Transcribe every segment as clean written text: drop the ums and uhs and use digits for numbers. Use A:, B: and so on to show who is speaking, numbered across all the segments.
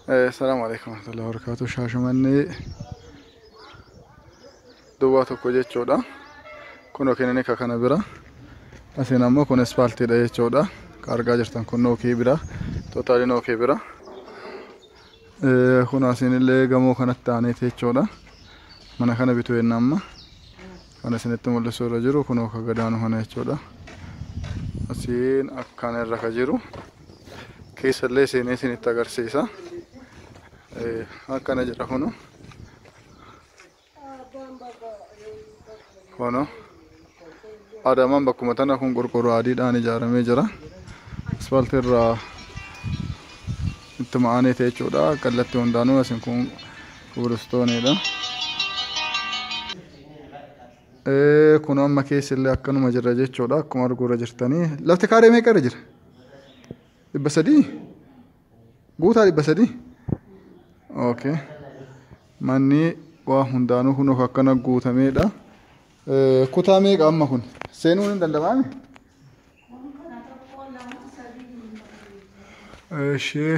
A: السلام عليكم ورحمة الله وبركاته. شاشماني دواتو كوجي چودا كونو كينني كاكانا برا اسينا مو كون اسفالتي دا چودا كارغا جرتان كونو كي برا توتالي نو كي برا كونو اسين اللي غمو كانتاني تي چودا مانا كانا بيتو يناما كانا سنتو مولو سورا جيرو كونو كاغدانو هنا چودا اسين اكانا ركا جيرو كيس اللي سيني سيني تاغرسيسا akkana jedha kono adaman bakkuma tana kun qorqorroo adiidhaan ijaaramee jira. Asfaaltii irraa itti ma'anii ta'e jechuudha. Kallattii hundaanuu asin kun kubristooniidha. Kun amma keessa illee akkanuma jira jechuudha. Akkuma arguurra jirtanii lafti kaaree meeqa irra jira? 300 guutaa 300. Okay. Manni waa hundaanuu kun akkana guutameedha. Kutaa meeqa amma kun? Seenuun hin danda'amne? Ishee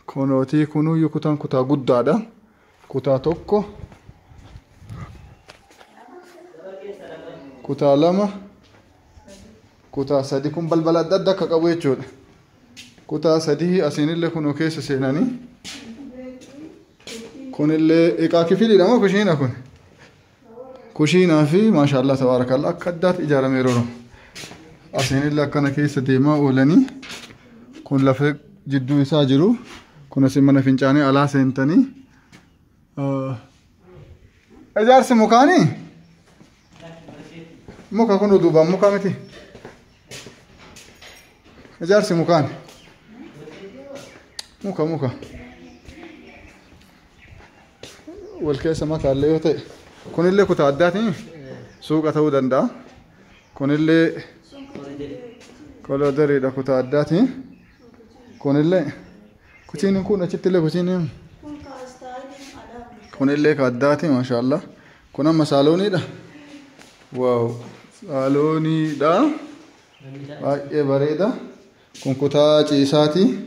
A: konootii kunuyyuu kutaan kutaa guddaadha. Kutaa tokko, kutaa lama, kutaa sadi kun balbala adda adda akka qabu jechuudha. Kutaa sadii asiinillee kunoo keessa seenanii. Kunillee eqaa kifiliidha moo kushiina kun? Kushiinaa fi maashaallah tabarakallah akka addaatti ijaaramee jiru. Asiinillee akkana keessa deemaa oolanii kun lafa jidduu isaa jiru. Kun asin mana fincaanii alaa seentanii. Ijaarsi mukaanii? Muka kun duubaan muka miti? Ijaarsi mukaan? Muka. والكيس ما كان له تي كون اللي كنت عداتي سوق أتو دندا كون اللي كله دري ده كنت عداتي كون اللي كتير نكون أشتري له كتير كون اللي كعداتي ما شاء الله كنا مسالوني ده واو سالوني ده أي بريدة كون كتا جيساتي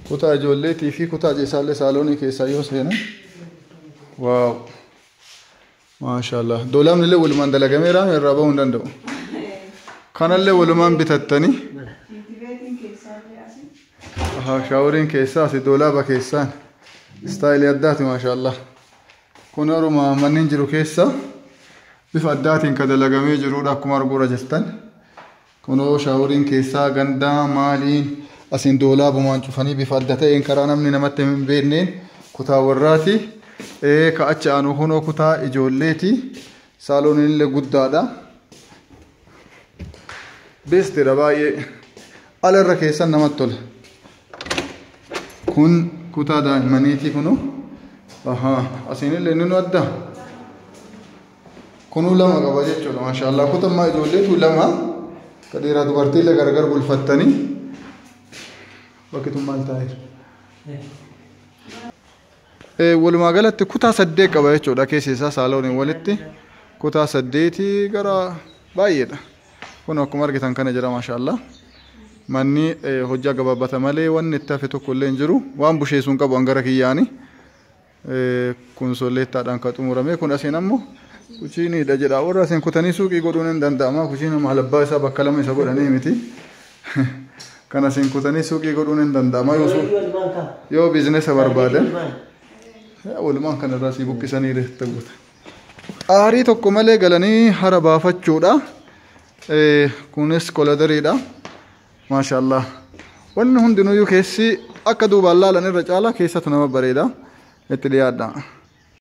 A: kutaa ijoolleetii fi kutaa ciisaallee saaloonii keessaa yoo seena waaw maashaallah doolaamni illee walumaan dalagameera irraa bahuu hin danda'u kanallee walumaan bitattanii shaaworiin keessaa asi doolaaba keessaan istaayilii addaati maashaallah kun oruma manneen jiru keessa bifa addaatiin ka dalagamee jiruudha akkuma arguurra jirtan kunoo shaaworiin keessaa gandaa maaliin asin doolaabumaan cufanii bifa adda ta'een karaa namni namatti hin beekneen kutaa warraati. Ka achi aanu kunoo kutaa ijoolleeti. Saalooniin illee guddaadha. Beestidha baay'ee. Ala irra keessan namatti tola. Kun kutaa daa'immaniiti kunoo. Asiin illee inni adda. Kunuu lama qaba jechuudha maashaallah. Kutaa ijoolleetu lama. Ka dhiiraa dubartii illee gargar bulfattanii. وقت مال تاير ولما قالت كتا صدق قبا يچودا كيسيسا سالوني ولتي كتا صديتي غرا بايدا كونو كمر گتان كان جرا ما شاء الله مني حجا غبابتا مالي ون اتفتو كلين جرو وان بوشيسون قبو انغرا كياني كونسوليتا دان كتمورمي كون اسينمو كوچيني دجدا ورا سين كوتاني سوقي غودون دنداما كوچينو مالبا اسا بكلمي سغوداني متي kana sin kutanii suuqii godhuun hin danda'ama yoo biizinesa barbaadan walumaan kanarraa si buqqisanii irratti guuta. Aarii tokko malee galanii hara baafachuudha. Kunis koladariidha. Maashaallah. Wanni hundinuyyuu keessi akka duubaan laalan irra caalaa keessatu nama bareeda. Itti dhiyaadha.